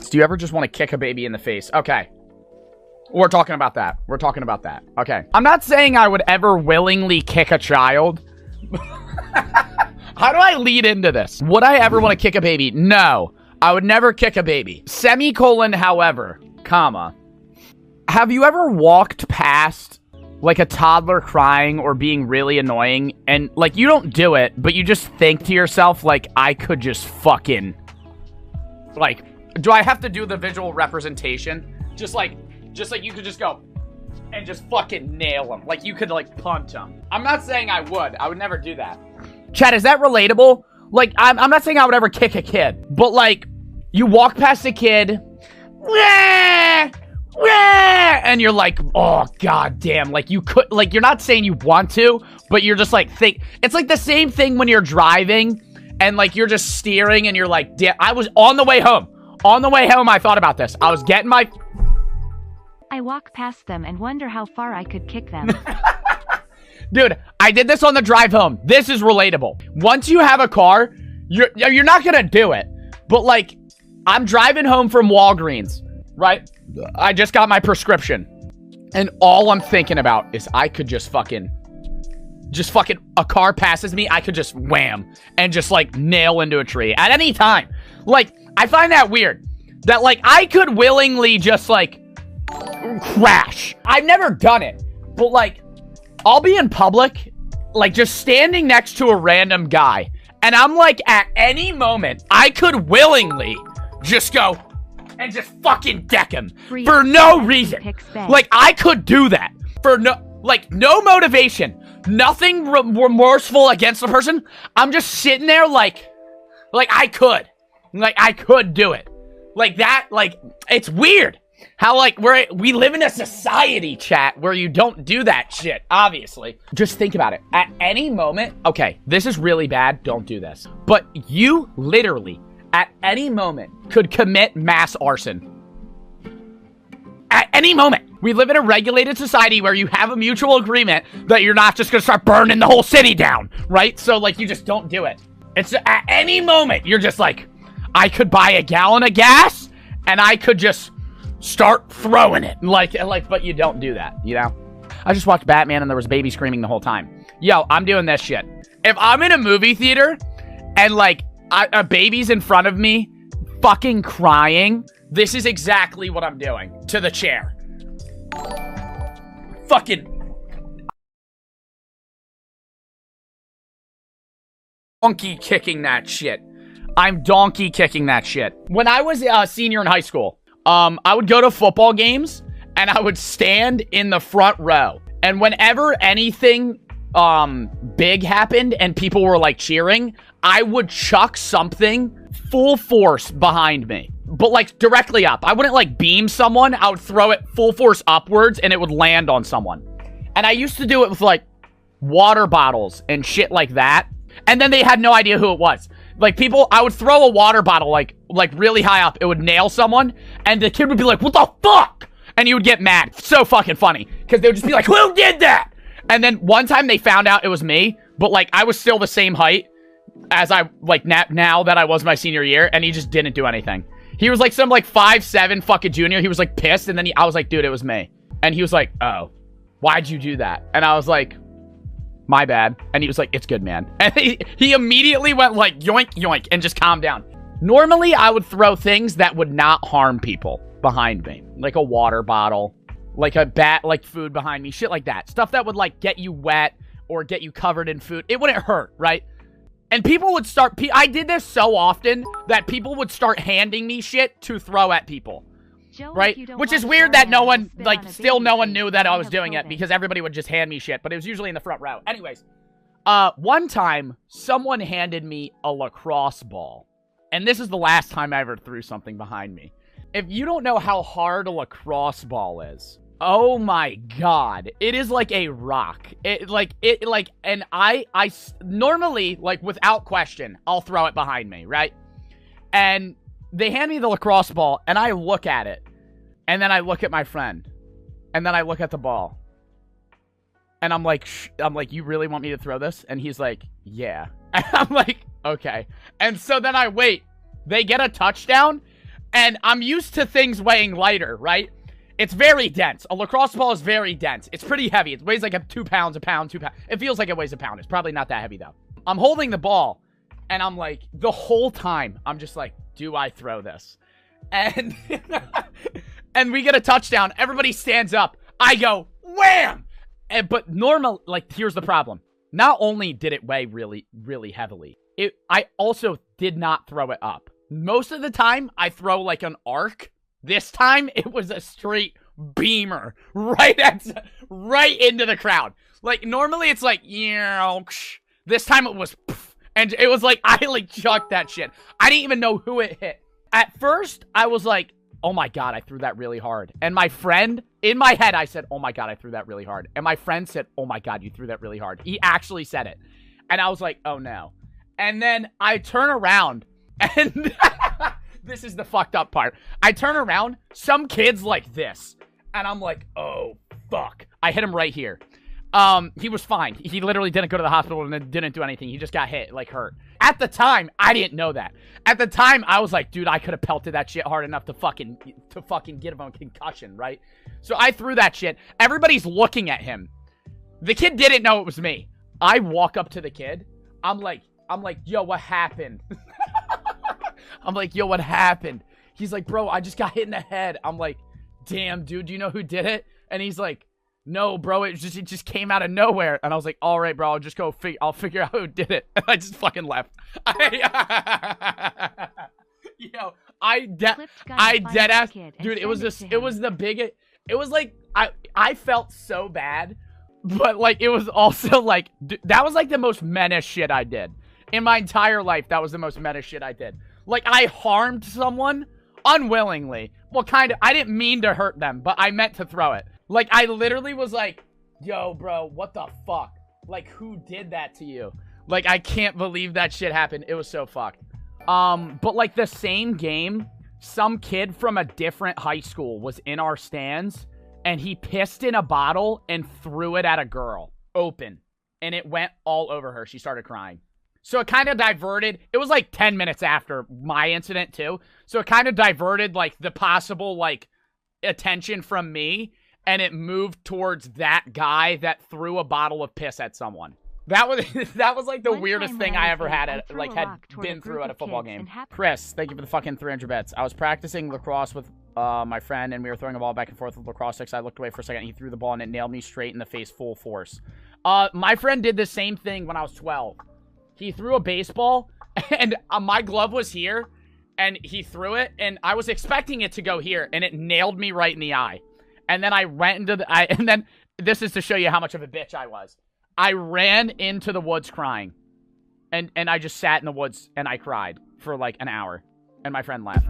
face. Do you ever just want to kick a baby in the face? Okay. We're talking about that. We're talking about that. Okay. I'm not saying I would ever willingly kick a child. How do I lead into this? Would I ever want to kick a baby? No. I would never kick a baby. Semicolon, however, comma. Have you ever walked past, like, a toddler crying or being really annoying, and, like, you don't do it, but you just think to yourself, like, I could just fucking, like, do I have to do the visual representation? Just like you could just go and just fucking nail him. Like, you could, like, punt him. I'm not saying I would. I would never do that. Chad, is that relatable? Like, I'm not saying I would ever kick a kid, but, like, you walk past a kid, and you're like, oh, god damn. Like, you could, like, you're not saying you want to, but you're just, like, it's like the same thing when you're driving, and, like, you're just steering, and you're like, damn. I was on the way home. On the way home, I thought about this. I was getting my... I walk past them and wonder how far I could kick them. Dude, I did this on the drive home. This is relatable. Once you have a car, you're not gonna do it. But, like, I'm driving home from Walgreens, right? I just got my prescription. And all I'm thinking about is I could just fucking, a car passes me, I could just wham and just, like, nail into a tree at any time. Like, I find that weird. That, like, I could willingly just, like, crash. I've never done it. But, like, I'll be in public, like, just standing next to a random guy. And I'm like, at any moment, I could willingly just go and just fucking deck him for no reason. Like, I could do that for no motivation, nothing remorseful against the person. I'm just sitting there like I could do it. Like that, like, it's weird how, like, we live in a society, chat, where you don't do that shit, obviously. Just think about it. At any moment, okay, this is really bad, don't do this. But you literally, at any moment, could commit mass arson. At any moment. We live in a regulated society where you have a mutual agreement that you're not just gonna start burning the whole city down, right? So, like, you just don't do it. It's at any moment, you're just like, I could buy a gallon of gas, and I could just start throwing it. Like, but you don't do that, you know? I just watched Batman, and there was a baby screaming the whole time. Yo, I'm doing this shit. If I'm in a movie theater, and, like, a baby's in front of me, fucking crying, this is exactly what I'm doing to the chair. Fucking donkey kicking that shit. I'm donkey kicking that shit. When I was a senior in high school, I would go to football games, and I would stand in the front row. And whenever anything big happened and people were, like, cheering, I would chuck something full force behind me. But, like, directly up. I wouldn't, like, beam someone. I would throw it full force upwards, and it would land on someone. And I used to do it with, like, water bottles and shit like that. And then they had no idea who it was. Like, people, I would throw a water bottle, like really high up. It would nail someone, and the kid would be like, what the fuck? And you would get mad. So fucking funny. Because they would just be like, who did that? And then one time they found out it was me, but, like, I was still the same height as I, like, now that I was my senior year, and he just didn't do anything. He was, like, some, like, 5'7" fucking junior. He was, like, pissed, and then I was like, dude, it was me. And he was like, oh, why'd you do that? And I was like, my bad. And he was like, it's good, man. And he immediately went, like, yoink, yoink, and just calmed down. Normally, I would throw things that would not harm people behind me. Like a water bottle, like a bat, like food behind me, shit like that. Stuff that would, like, get you wet or get you covered in food. It wouldn't hurt, right? And people would start, I did this so often that people would start handing me shit to throw at people. Right? Which is weird that no one, like, still no one knew that I was doing it because everybody would just hand me shit, but it was usually in the front row. Anyways, one time, someone handed me a lacrosse ball. And this is the last time I ever threw something behind me. If you don't know how hard a lacrosse ball is, oh my god, it is like a rock. And I normally, like, without question, I'll throw it behind me, right? And they hand me the lacrosse ball, and I look at it, and then I look at my friend, and then I look at the ball, and I'm like, you really want me to throw this? And he's like, yeah. And I'm like, okay. And so then I wait. They get a touchdown, And I'm used to things weighing lighter, right? It's very dense. A lacrosse ball is very dense. It's pretty heavy. It weighs like 2 pounds, a pound, 2 pounds. It feels like it weighs a pound. It's probably not that heavy, though. I'm holding the ball, and I'm like, the whole time, I'm just like, do I throw this? And, and we get a touchdown. Everybody stands up. I go, wham! But normal, like, here's the problem. Not only did it weigh really, really heavily, I also did not throw it up. Most of the time, I throw like an arc. This time, it was a straight beamer right into the crowd. Like, normally it's like, yeah. This time it was, and it was like, I like chucked that shit. I didn't even know who it hit. At first, I was like, oh my God, I threw that really hard. And my friend, in my head, I said, oh my God, I threw that really hard. And my friend said, oh my God, you threw that really hard. He actually said it. And I was like, oh no. And then I turn around and this is the fucked up part. I turn around, some kid's like this. And I'm like, oh, fuck. I hit him right here. He was fine. He literally didn't go to the hospital and didn't do anything. He just got hit, like hurt. At the time, I didn't know that. At the time, I was like, dude, I could have pelted that shit hard enough to fucking get him a concussion, right? So I threw that shit. Everybody's looking at him. The kid didn't know it was me. I walk up to the kid. I'm like, yo, what happened? I'm like, yo, what happened? He's like, bro, I just got hit in the head. I'm like, damn, dude, do you know who did it? And he's like, no, bro, it just came out of nowhere. And I was like, all right, bro, I'll just go I'll figure out who did it. And I just fucking left. Yo, I dead ass, dude, it was the biggest, it was like, I felt so bad, but like, it was also like, that was like the most menace shit I did. In my entire life, that was the most menace shit I did. Like, I harmed someone unwillingly. Well, kind of, I didn't mean to hurt them, but I meant to throw it. Like, I literally was like, yo, bro, what the fuck? Like, who did that to you? Like, I can't believe that shit happened. It was so fucked. But like, the same game, some kid from a different high school was in our stands, and he pissed in a bottle and threw it at a girl. Open. And it went all over her. She started crying. So it kind of diverted. It was like 10 minutes after my incident, too. So it kind of diverted, like, the possible, like, attention from me. And it moved towards that guy that threw a bottle of piss at someone. That was like the weirdest thing I ever had been through at a football game. Chris, thank you for the fucking 300 bits. I was practicing lacrosse with my friend, and we were throwing a ball back and forth with lacrosse sticks. I looked away for a second, and he threw the ball, and it nailed me straight in the face full force. My friend did the same thing when I was 12. He threw a baseball, and my glove was here, and he threw it, and I was expecting it to go here, and it nailed me right in the eye. And then I went into and then this is to show you how much of a bitch I was. I ran into the woods crying. And I just sat in the woods and I cried for like an hour. And my friend left.